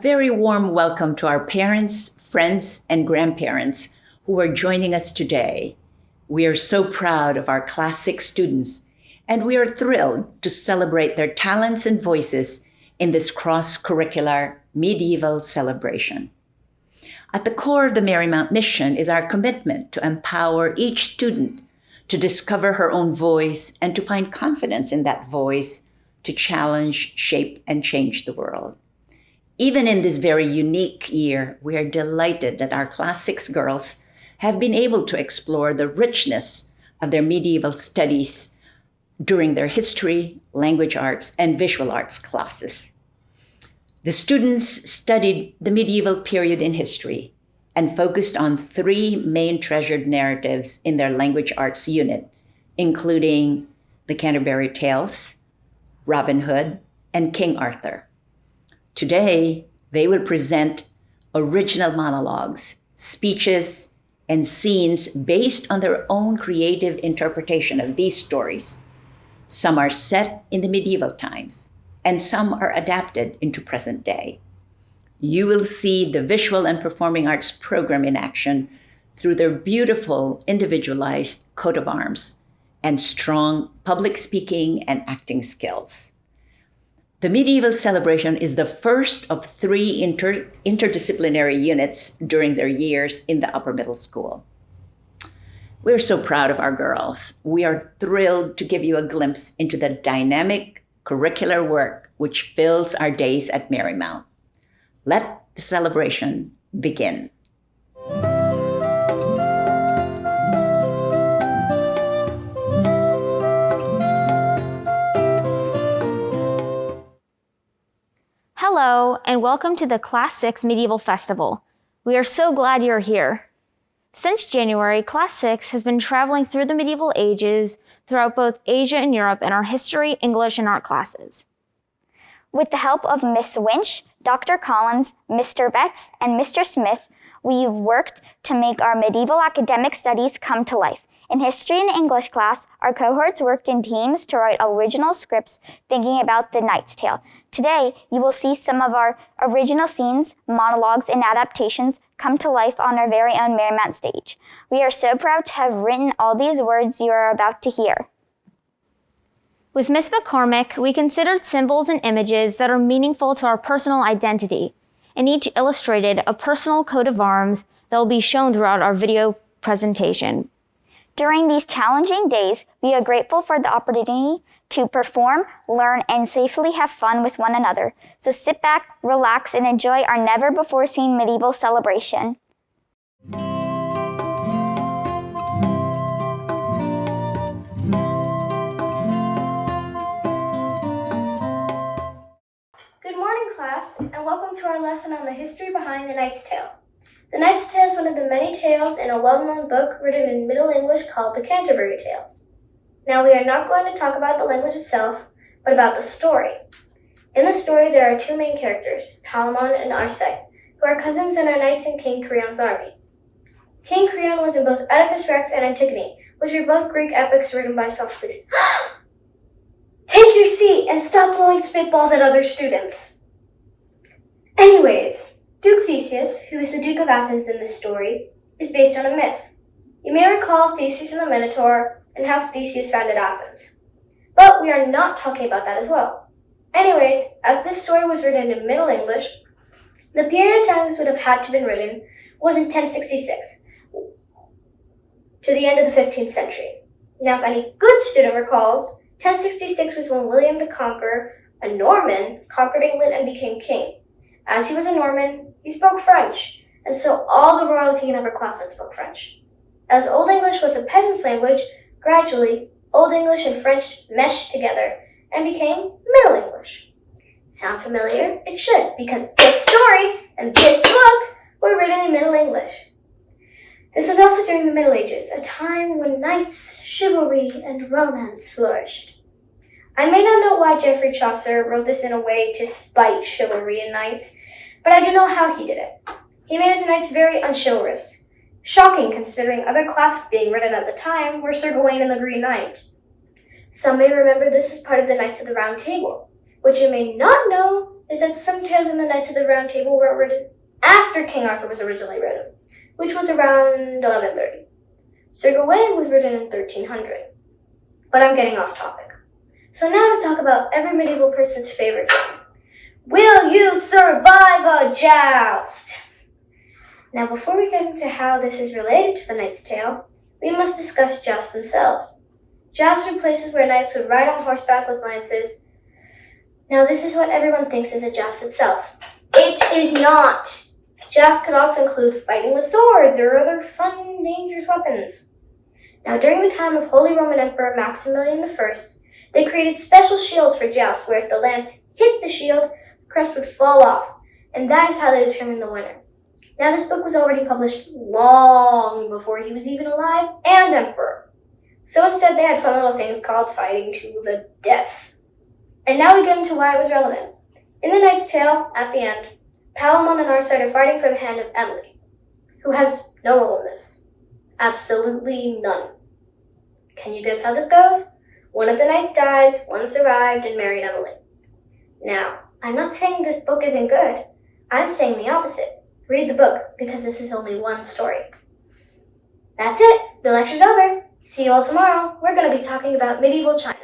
very warm welcome to our parents, friends, and grandparents who are joining us today. We are so proud of our Class 6 students, and we are thrilled to celebrate their talents and voices in this cross-curricular medieval celebration. At the core of the Marymount mission is our commitment to empower each student to discover her own voice and to find confidence in that voice to challenge, shape, and change the world. Even in this very unique year, we are delighted that our Class 6 girls have been able to explore the richness of their medieval studies during their history, language arts, and visual arts classes. The students studied the medieval period in history and focused on 3 main treasured narratives in their language arts unit, including the Canterbury Tales, Robin Hood, and King Arthur. Today, they will present original monologues, speeches, and scenes based on their own creative interpretation of these stories. Some are set in the medieval times, and some are adapted into present day. You will see the visual and performing arts program in action through their beautiful individualized coat of arms and strong public speaking and acting skills. The medieval celebration is the first of 3 interdisciplinary units during their years in the upper middle school. We're so proud of our girls. We are thrilled to give you a glimpse into the dynamic curricular work which fills our days at Marymount. Let the celebration begin. Hello, and welcome to the Class 6 Medieval Festival. We are so glad you're here. Since January, Class 6 has been traveling through the medieval ages throughout both Asia and Europe in our history, English, and art classes. With the help of Miss Winch, Dr. Collins, Mr. Betts, and Mr. Smith, we've worked to make our medieval academic studies come to life. In history and English class, our cohorts worked in teams to write original scripts thinking about the Knight's Tale. Today, you will see some of our original scenes, monologues, and adaptations come to life on our very own Marymount stage. We are so proud to have written all these words you are about to hear. With Miss McCormick, we considered symbols and images that are meaningful to our personal identity, and each illustrated a personal coat of arms that will be shown throughout our video presentation. During these challenging days, we are grateful for the opportunity to perform, learn, and safely have fun with one another. So sit back, relax, and enjoy our never-before-seen medieval celebration. Good morning, class, and welcome to our lesson on the history behind the Knight's Tale. The Knight's Tale is one of the many tales in a well-known book written in Middle English called the Canterbury Tales. Now, we are not going to talk about the language itself, but about the story. In the story, there are 2 main characters, Palamon and Arcite, who are cousins and are knights in King Creon's army. King Creon was in both Oedipus Rex and Antigone, which are both Greek epics written by Sophocles. Take your seat and stop blowing spitballs at other students. Anyways, Duke Theseus, who is the Duke of Athens in this story, is based on a myth. You may recall Theseus and the Minotaur and how Theseus founded Athens. But we are not talking about that as well. Anyways, as this story was written in Middle English, the period of time this would have had to been written was in 1066, to the end of the 15th century. Now, if any good student recalls, 1066 was when William the Conqueror, a Norman, conquered England and became king. As he was a Norman, he spoke French, and so all the royalty and upperclassmen spoke French. As Old English was a peasant's language, gradually, Old English and French meshed together and became Middle English. Sound familiar? It should, because this story and this book were written in Middle English. This was also during the Middle Ages, a time when knights, chivalry, and romance flourished. I may not know why Geoffrey Chaucer wrote this in a way to spite chivalry and knights, but I do know how he did it. He made his knights very unchivalrous. Shocking considering other classics being written at the time were Sir Gawain and the Green Knight. Some may remember this as part of the Knights of the Round Table, What you may not know is that some tales in the Knights of the Round Table were written after King Arthur was originally written, which was around 1130. Sir Gawain was written in 1300. But I'm getting off topic. So now to talk about every medieval person's favorite game. Will you survive a joust? Now before we get into how this is related to the Knight's Tale, we must discuss jousts themselves. Jousts were places where knights would ride on horseback with lances. Now this is what everyone thinks is a joust itself. It is not! Jousts could also include fighting with swords or other fun, dangerous weapons. Now during the time of Holy Roman Emperor Maximilian I, they created special shields for jousts where if the lance hit the shield, the crest would fall off, and that is how they determined the winner. Now this book was already published long before he was even alive and emperor. So instead they had fun little things called fighting to the death. And now we get into why it was relevant. In the Knight's Tale, at the end, Palamon and Arcite are fighting for the hand of Emily, who has no role in this. Absolutely none. Can you guess how this goes? One of the knights dies, one survived and married Emily. Now, I'm not saying this book isn't good. I'm saying the opposite. Read the book, because this is only one story. That's it. The lecture's over. See you all tomorrow. We're going to be talking about medieval China.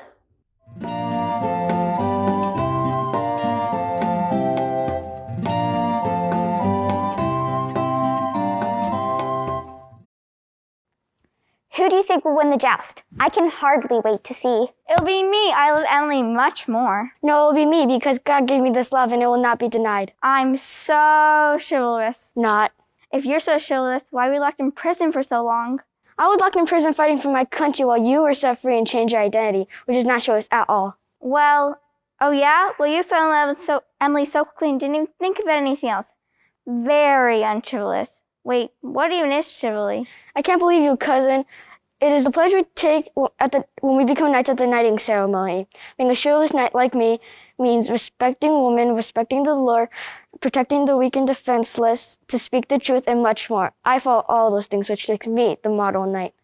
Who do you think will win the joust? I can hardly wait to see. It'll be me. I love Emily much more. No, it'll be me because God gave me this love and it will not be denied. I'm so chivalrous. Not. If you're so chivalrous, why were you locked in prison for so long? I was locked in prison fighting for my country while you were set free and changed your identity, which is not chivalrous at all. Well, oh yeah? Well, you fell in love with Emily so quickly and didn't even think about anything else. Very unchivalrous. Wait, what even is chivalry? I can't believe you, cousin. It is the pledge we take when we become knights at the knighting ceremony. Being a chivalrous knight like me means respecting women, respecting the Lord, protecting the weak and defenseless, to speak the truth, and much more. I follow all those things, which makes me the model knight.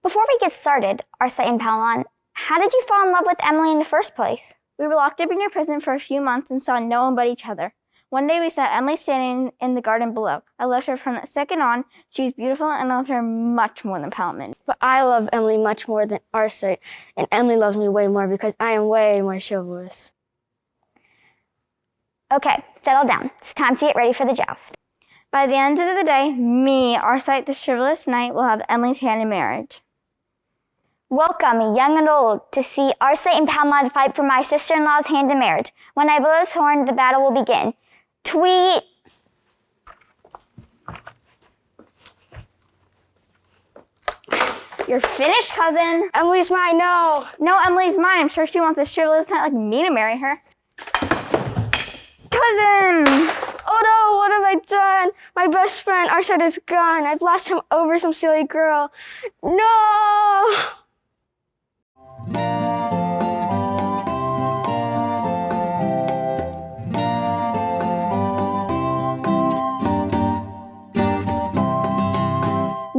Before we get started, Arcite and Palamon, how did you fall in love with Emily in the first place? We were locked up in your prison for a few months and saw no one but each other. One day we saw Emily standing in the garden below. I loved her from that second on. She was beautiful and I loved her much more than Palamon. But I love Emily much more than Arcite, and Emily loves me way more because I am way more chivalrous. Okay, settle down. It's time to get ready for the joust. By the end of the day, me, Arcite the chivalrous knight, will have Emily's hand in marriage. Welcome, young and old, to see Arcite and Palamon fight for my sister-in-law's hand in marriage. When I blow this horn, the battle will begin. Tweet! You're finished, cousin. Emily's mine, no! No, Emily's mine. I'm sure she wants a chivalrous knight like me to marry her. Cousin! Oh no, what have I done? My best friend, Arcite, is gone. I've lost him over some silly girl. No!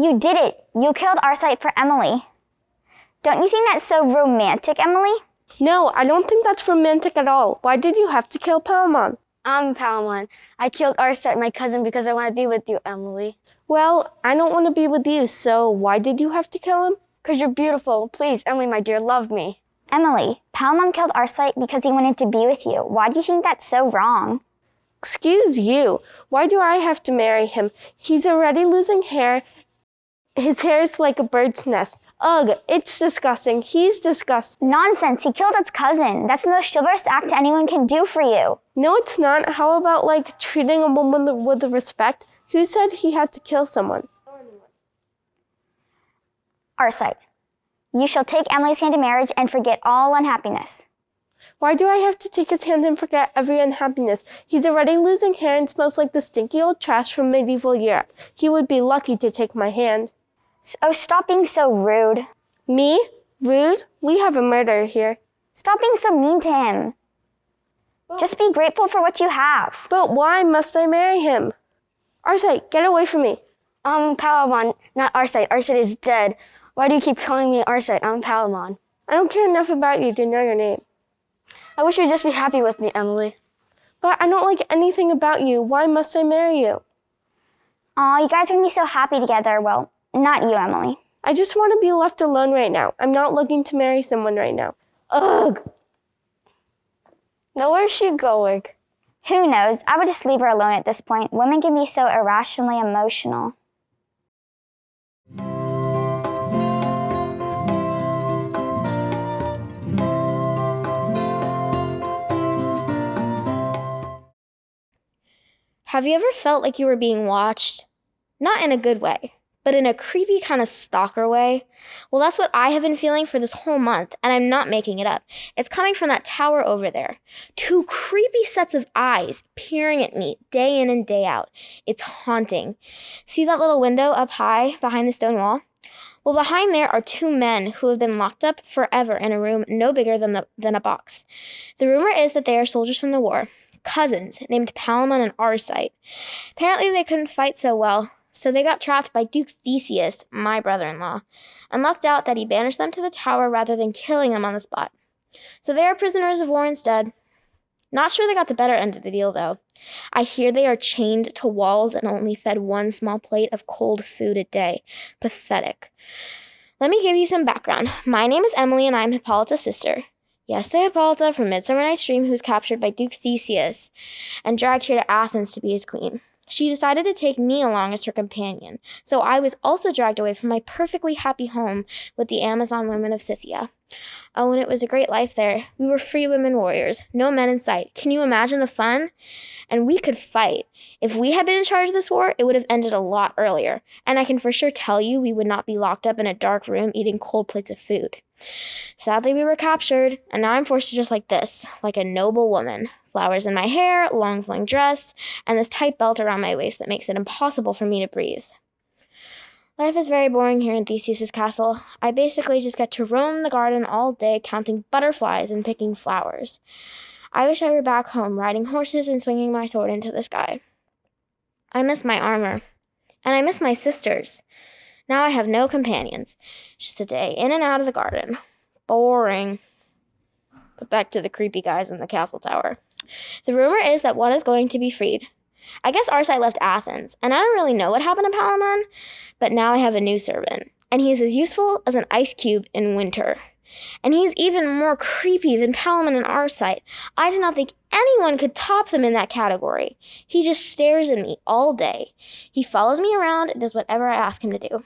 You did it. You killed Arcite for Emily. Don't you think that's so romantic, Emily? No, I don't think that's romantic at all. Why did you have to kill Palamon? I'm Palamon. I killed Arcite, my cousin, because I want to be with you, Emily. Well, I don't want to be with you, so why did you have to kill him? Because you're beautiful. Please, Emily, my dear, love me. Emily, Palamon killed Arcite because he wanted to be with you. Why do you think that's so wrong? Excuse you. Why do I have to marry him? He's already losing hair. His hair is like a bird's nest. Ugh, it's disgusting. He's disgusting. Nonsense. He killed its cousin. That's the most chivalrous act anyone can do for you. No, it's not. How about, treating a woman with respect? Who said he had to kill someone? Arcite, you shall take Emily's hand in marriage and forget all unhappiness. Why do I have to take his hand and forget every unhappiness? He's already losing hair and smells like the stinky old trash from medieval Europe. He would be lucky to take my hand. Oh, stop being so rude. Me? Rude? We have a murderer here. Stop being so mean to him. Just be grateful for what you have. But why must I marry him? Arcite, get away from me. I'm Palamon, not Arcite. Arcite is dead. Why do you keep calling me Arcite? I'm Palamon. I don't care enough about you to know your name. I wish you'd just be happy with me, Emily. But I don't like anything about you. Why must I marry you? Aw, you guys are gonna be so happy together. Well, not you, Emily. I just want to be left alone right now. I'm not looking to marry someone right now. Ugh! Now where's she going? Who knows? I would just leave her alone at this point. Women can be so irrationally emotional. Have you ever felt like you were being watched? Not in a good way, but in a creepy kind of stalker way? Well, that's what I have been feeling for this whole month, and I'm not making it up. It's coming from that tower over there. 2 creepy sets of eyes peering at me day in and day out. It's haunting. See that little window up high behind the stone wall? Well, behind there are 2 men who have been locked up forever in a room no bigger than a box. The rumor is that they are soldiers from the war, cousins named Palamon and Arcite. Apparently they couldn't fight so well, so they got trapped by Duke Theseus, my brother-in-law, and lucked out that he banished them to the tower rather than killing them on the spot. So they are prisoners of war instead. Not sure they got the better end of the deal, though. I hear they are chained to walls and only fed 1 small plate of cold food a day. Pathetic. Let me give you some background. My name is Emily, and I'm Hippolyta's sister. Yes, the Hippolyta from Midsummer Night's Dream who was captured by Duke Theseus and dragged here to Athens to be his queen. She decided to take me along as her companion, so I was also dragged away from my perfectly happy home with the Amazon women of Scythia. Oh, and it was a great life there. We were free women warriors, no men in sight. Can you imagine the fun? And we could fight. If we had been in charge of this war, it would have ended a lot earlier. And I can for sure tell you we would not be locked up in a dark room eating cold plates of food. Sadly, we were captured, and now I'm forced to dress like this, like a noble woman. Flowers in my hair, long flowing dress, and this tight belt around my waist that makes it impossible for me to breathe. Life is very boring here in Theseus' castle. I basically just get to roam the garden all day counting butterflies and picking flowers. I wish I were back home riding horses and swinging my sword into the sky. I miss my armor, and I miss my sisters. Now I have no companions, just a day in and out of the garden. Boring. But back to the creepy guys in the castle tower. The rumor is that one is going to be freed. I guess Arcite left Athens, and I don't really know what happened to Palamon, but now I have a new servant, and he's as useful as an ice cube in winter. And he's even more creepy than Palamon and Arcite. I do not think anyone could top them in that category. He just stares at me all day. He follows me around and does whatever I ask him to do.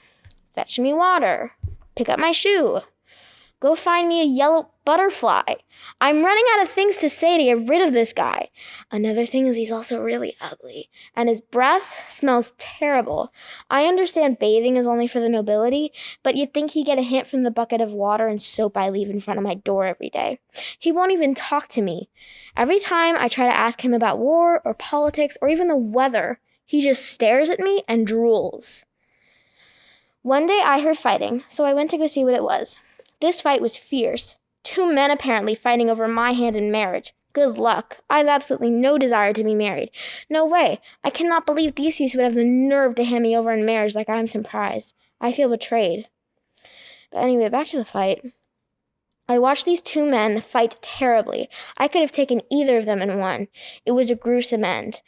Fetch me water. Pick up my shoe. Go find me a yellow butterfly. I'm running out of things to say to get rid of this guy. Another thing is he's also really ugly, and his breath smells terrible. I understand bathing is only for the nobility, but you'd think he'd get a hint from the bucket of water and soap I leave in front of my door every day. He won't even talk to me. Every time I try to ask him about war or politics or even the weather, he just stares at me and drools. One day I heard fighting, so I went to go see what it was. This fight was fierce. 2 men apparently fighting over my hand in marriage. Good luck. I have absolutely no desire to be married. No way. I cannot believe Theseus would have the nerve to hand me over in marriage like I'm some prize. I feel betrayed. But anyway, back to the fight. I watched these 2 men fight terribly. I could have taken either of them and won. It was a gruesome end.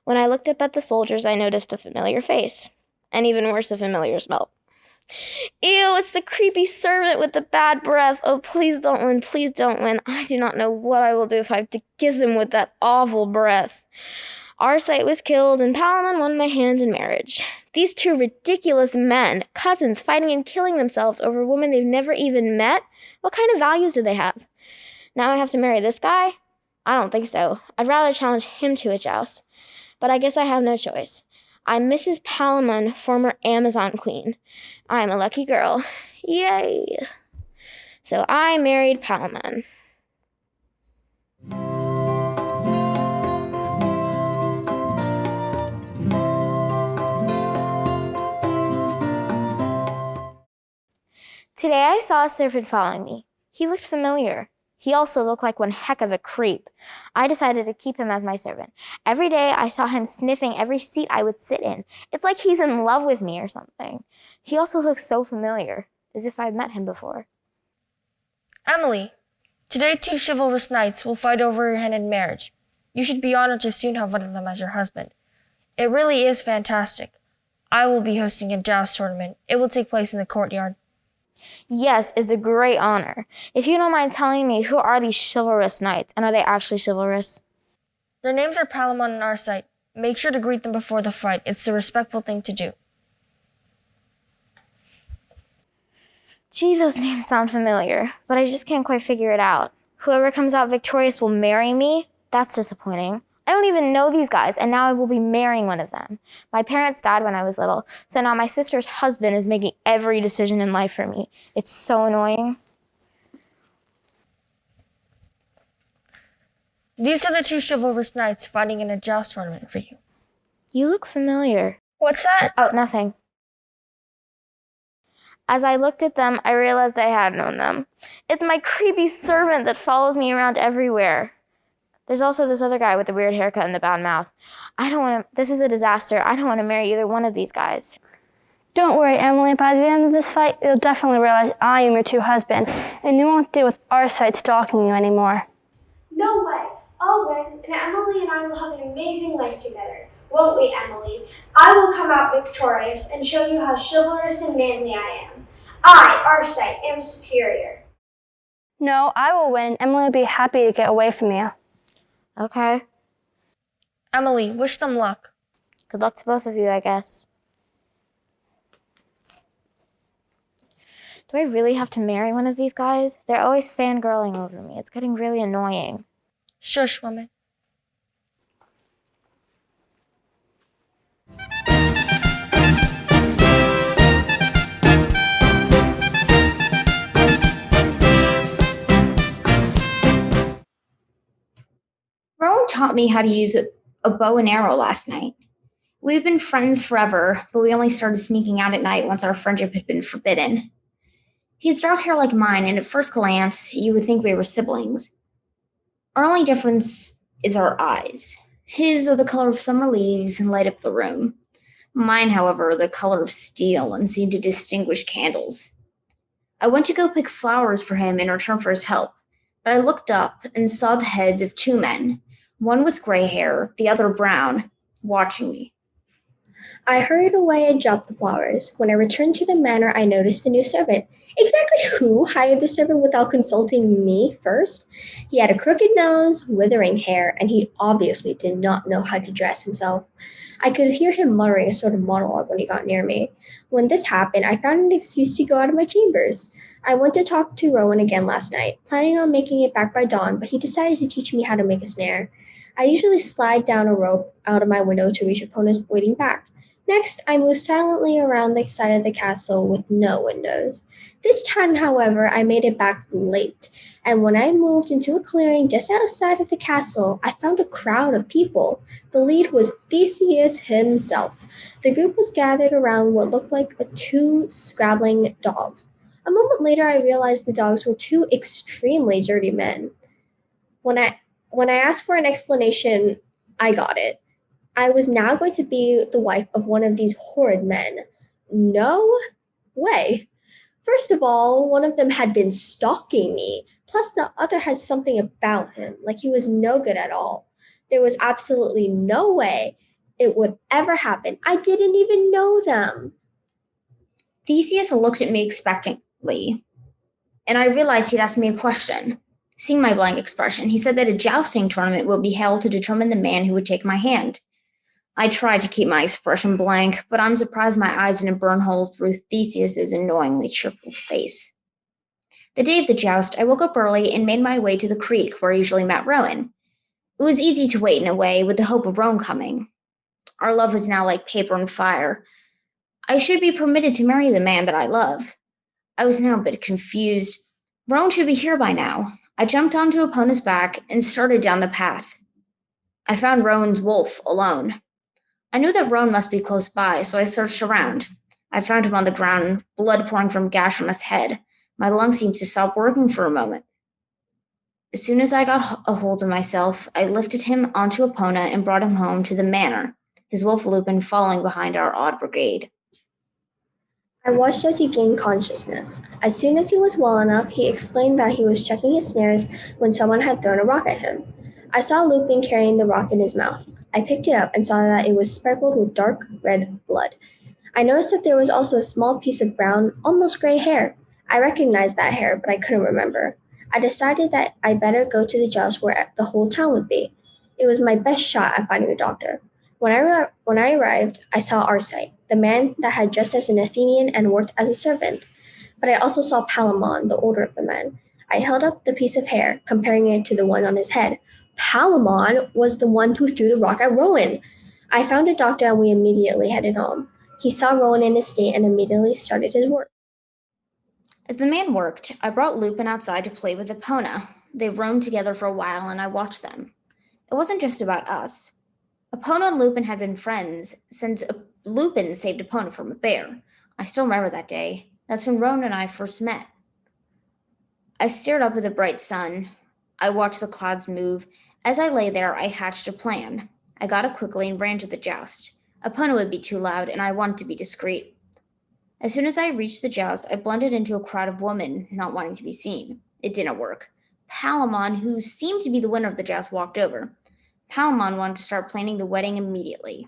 When I looked up at the soldiers, I noticed a familiar face. And even worse, a familiar smell. Ew, it's the creepy servant with the bad breath. Oh, please don't win, please don't win. I do not know what I will do if I have to kiss him with that awful breath. Arcite was killed, and Palamon won my hand in marriage. These 2 ridiculous men, cousins, fighting and killing themselves over a woman they've never even met? What kind of values do they have? Now I have to marry this guy? I don't think so. I'd rather challenge him to a joust. But I guess I have no choice. I'm Mrs. Palamon, former Amazon queen. I'm a lucky girl. Yay! So I married Palamon. Today I saw a servant following me. He looked familiar. He also looked like one heck of a creep. I decided to keep him as my servant. Every day I saw him sniffing every seat I would sit in. It's like he's in love with me or something. He also looks so familiar, as if I've met him before. Emily, Today, 2 chivalrous knights will fight over your hand in marriage. You should be honored to soon have one of them as your husband. It really is fantastic. I will be hosting a joust tournament. It will take place in the courtyard. Yes, it's a great honor. If you don't mind telling me, who are these chivalrous knights, and are they actually chivalrous? Their names are Palamon and Arcite. Make sure to greet them before the fight. It's the respectful thing to do. Gee, those names sound familiar, but I just can't quite figure it out. Whoever comes out victorious will marry me? That's disappointing. I don't even know these guys, and now I will be marrying one of them. My parents died when I was little, so now my sister's husband is making every decision in life for me. It's so annoying. These are the 2 chivalrous knights fighting in a joust tournament for you. You look familiar. What's that? Oh, nothing. As I looked at them, I realized I had known them. It's my creepy servant that follows me around everywhere. There's also this other guy with the weird haircut and the bad mouth. This is a disaster. I don't want to marry either one of these guys. Don't worry, Emily. By the end of this fight, you'll definitely realize I am your true husband, and you won't deal with Arcite stalking you anymore. No way. I'll win, and Emily and I will have an amazing life together. Won't we, Emily? I will come out victorious and show you how chivalrous and manly I am. I, Arcite, am superior. No, I will win. Emily will be happy to get away from you. Okay. Emily, wish them luck. Good luck to both of you, I guess. Do I really have to marry one of these guys? They're always fangirling over me. It's getting really annoying. Shush, woman. Rowan taught me how to use a bow and arrow last night. We've been friends forever, but we only started sneaking out at night once our friendship had been forbidden. He has dark hair like mine, and at first glance, you would think we were siblings. Our only difference is our eyes. His are the color of summer leaves and light up the room. Mine, however, are the color of steel and seem to distinguish candles. I went to go pick flowers for him in return for his help, but I looked up and saw the heads of 2 men, one with gray hair, the other brown, watching me. I hurried away and dropped the flowers. When I returned to the manor, I noticed a new servant. Exactly who hired the servant without consulting me first? He had a crooked nose, withering hair, and he obviously did not know how to dress himself. I could hear him muttering a sort of monologue when he got near me. When this happened, I found an excuse to go out of my chambers. I went to talk to Rowan again last night, planning on making it back by dawn, but he decided to teach me how to make a snare. I usually slide down a rope out of my window to reach opponents waiting back. Next, I moved silently around the side of the castle with no windows. This time, however, I made it back late, and when I moved into a clearing just outside of the castle, I found a crowd of people. The lead was Theseus himself. The group was gathered around what looked like 2 scrabbling dogs. A moment later, I realized the dogs were 2 extremely dirty men. When I asked for an explanation, I got it. I was now going to be the wife of one of these horrid men. No way. First of all, one of them had been stalking me, plus the other had something about him, like he was no good at all. There was absolutely no way it would ever happen. I didn't even know them. Theseus looked at me expectantly, and I realized he'd asked me a question. Seeing my blank expression, he said that a jousting tournament would be held to determine the man who would take my hand. I tried to keep my expression blank, but I'm surprised my eyes didn't burn holes through Theseus's annoyingly cheerful face. The day of the joust, I woke up early and made my way to the creek where I usually met Rowan. It was easy to wait in a way, with the hope of Rowan coming. Our love was now like paper and fire. I should be permitted to marry the man that I love. I was now a bit confused. Rowan should be here by now. I jumped onto Epona's back and started down the path. I found Rowan's wolf alone. I knew that Rowan must be close by, so I searched around. I found him on the ground, blood pouring from a gash on his head. My lungs seemed to stop working for a moment. As soon as I got a hold of myself, I lifted him onto Epona and brought him home to the manor, his wolf Lupin following behind our odd brigade. I watched as he gained consciousness. As soon as he was well enough, he explained that he was checking his snares when someone had thrown a rock at him. I saw Lupin carrying the rock in his mouth. I picked it up and saw that it was speckled with dark red blood. I noticed that there was also a small piece of brown, almost gray hair. I recognized that hair, but I couldn't remember. I decided that I better go to the jails where the whole town would be. It was my best shot at finding a doctor. When I arrived, I saw Arcite, the man that had dressed as an Athenian and worked as a servant. But I also saw Palamon, the older of the men. I held up the piece of hair, comparing it to the one on his head. Palamon was the one who threw the rock at Rowan. I found a doctor and we immediately headed home. He saw Rowan in his state and immediately started his work. As the man worked, I brought Lupin outside to play with Epona. They roamed together for a while and I watched them. It wasn't just about us. Epona and Lupin had been friends since Lupin saved Epona from a bear. I still remember that day. That's when Rowan and I first met. I stared up at the bright sun. I watched the clouds move. As I lay there, I hatched a plan. I got up quickly and ran to the joust. Epona would be too loud, and I wanted to be discreet. As soon as I reached the joust, I blended into a crowd of women, not wanting to be seen. It didn't work. Palamon, who seemed to be the winner of the joust, walked over. Palamon wanted to start planning the wedding immediately.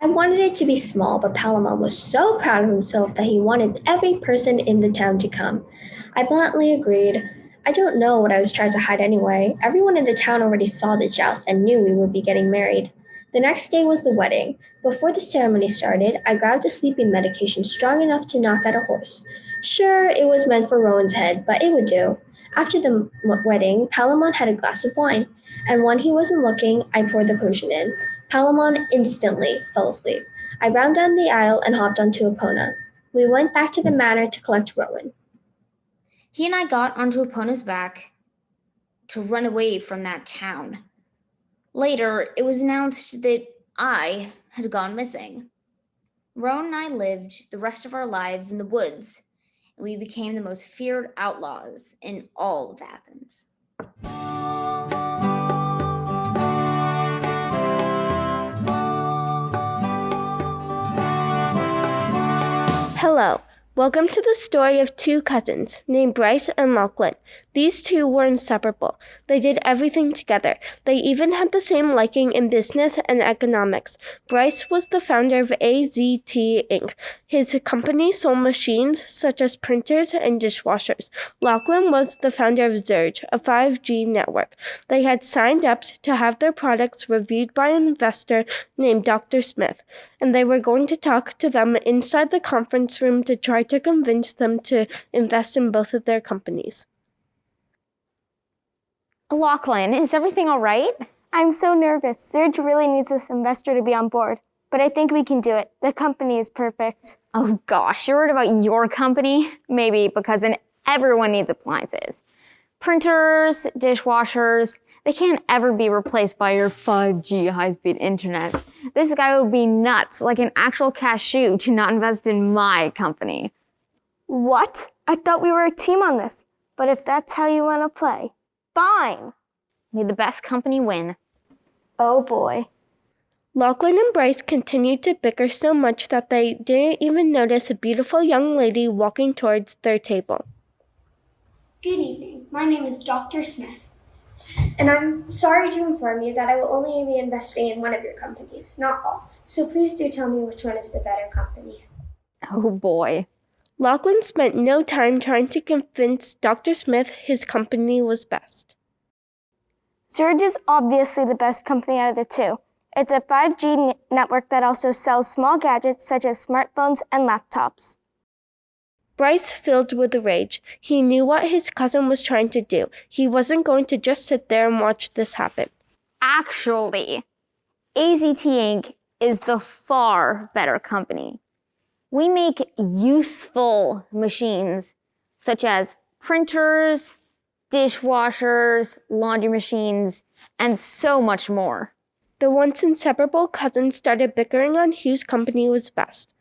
I wanted it to be small, but Palamon was so proud of himself that he wanted every person in the town to come. I bluntly agreed. I don't know what I was trying to hide anyway. Everyone in the town already saw the joust and knew we would be getting married. The next day was the wedding. Before the ceremony started, I grabbed a sleeping medication strong enough to knock out a horse. Sure, it was meant for Rowan's head, but it would do. After the wedding, Palamon had a glass of wine, and when he wasn't looking, I poured the potion in. Palamon instantly fell asleep. I ran down the aisle and hopped onto Epona. We went back to the manor to collect Rowan. He and I got onto Epona's back to run away from that town. Later, it was announced that I had gone missing. Rowan and I lived the rest of our lives in the woods, and we became the most feared outlaws in all of Athens. Hello. Welcome to the story of two cousins named Bryce and Lachlan. These two were inseparable. They did everything together. They even had the same liking in business and economics. Bryce was the founder of AZT Inc. His company sold machines such as printers and dishwashers. Lachlan was the founder of Zurge, a 5G network. They had signed up to have their products reviewed by an investor named Dr. Smith, and they were going to talk to them inside the conference room to try to convince them to invest in both of their companies. Lachlan, is everything all right? I'm so nervous. Serge really needs this investor to be on board, but I think we can do it. The company is perfect. Oh gosh, you're worried about your company? Maybe, because everyone needs appliances. Printers, dishwashers, they can't ever be replaced by your 5G high-speed internet. This guy would be nuts, like an actual cashew, to not invest in my company. What? I thought we were a team on this. But if that's how you want to play, fine. May the best company win. Oh boy. Lachlan and Bryce continued to bicker so much that they didn't even notice a beautiful young lady walking towards their table. Good evening. My name is Dr. Smith, and I'm sorry to inform you that I will only be investing in one of your companies, not all. So please do tell me which one is the better company. Oh boy. Lachlan spent no time trying to convince Dr. Smith his company was best. Surge is obviously the best company out of the two. It's a 5G network that also sells small gadgets such as smartphones and laptops. Bryce filled with rage. He knew what his cousin was trying to do. He wasn't going to just sit there and watch this happen. Actually, AZT Inc. is the far better company. We make useful machines such as printers, dishwashers, laundry machines, and so much more. The once inseparable cousins started bickering on whose company was best.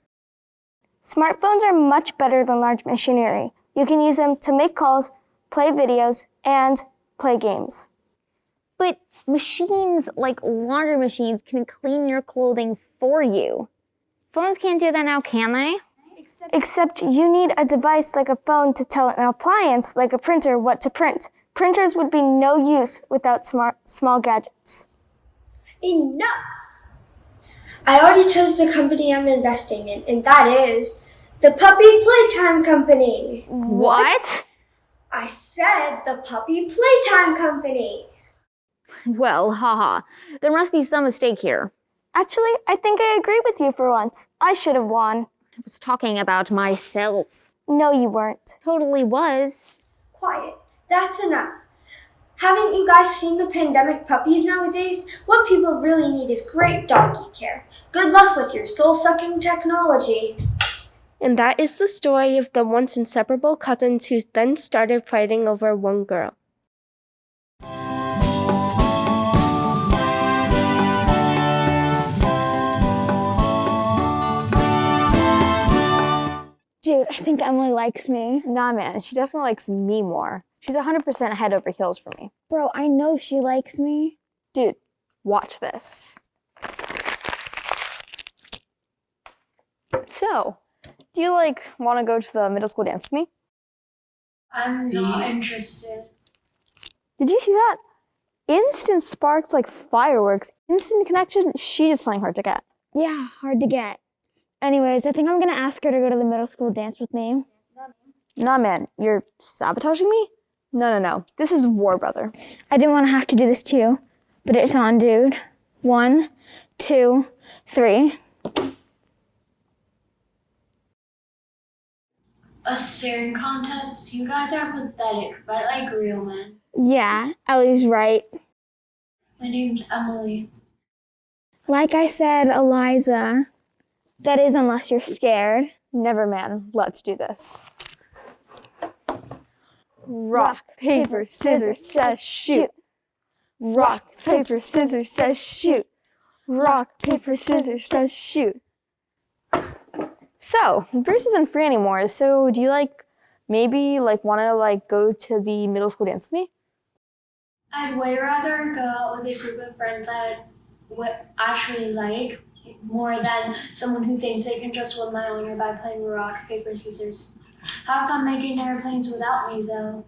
Smartphones are much better than large machinery. You can use them to make calls, play videos, and play games. But machines like laundry machines can clean your clothing for you. Phones can't do that now, can they? Except you need a device like a phone to tell an appliance like a printer what to print. Printers would be no use without small gadgets. Enough! I already chose the company I'm investing in, and that is the Puppy Playtime Company. What? I said the Puppy Playtime Company. Well, haha. There must be some mistake here. Actually, I think I agree with you for once. I should have won. I was talking about myself. No, you weren't. Totally was. Quiet. That's enough. Haven't you guys seen the pandemic puppies nowadays? What people really need is great doggy care. Good luck with your soul-sucking technology. And that is the story of the once inseparable cousins who then started fighting over one girl. Dude, I think Emily likes me. Nah, man. She definitely likes me more. She's 100% head over heels for me. Bro, I know she likes me. Dude, watch this. So, do you, want to go to the middle school dance with me? I'm not interested. Did you see that? Instant sparks like fireworks. Instant connection. She's just playing hard to get. Yeah, hard to get. Anyways, I think I'm gonna ask her to go to the middle school dance with me. Nah, man. You're sabotaging me? No. This is war, brother. I didn't want to have to do this to you, but it's on, dude. 1, 2, 3. A staring contest? You guys are pathetic, but like real men. Yeah, Ellie's right. My name's Emily. Like I said, Eliza. That is, unless you're scared. Never, man. Let's do this. Rock, paper, scissors, says shoot. Rock, paper, scissors, says shoot. Rock, paper, scissors, says shoot. So, Bruce isn't free anymore, so do you maybe want to go to the middle school dance with me? I'd way rather go out with a group of friends I would actually like more than someone who thinks they can just win my honor by playing rock, paper, scissors. Have fun making airplanes without me, though.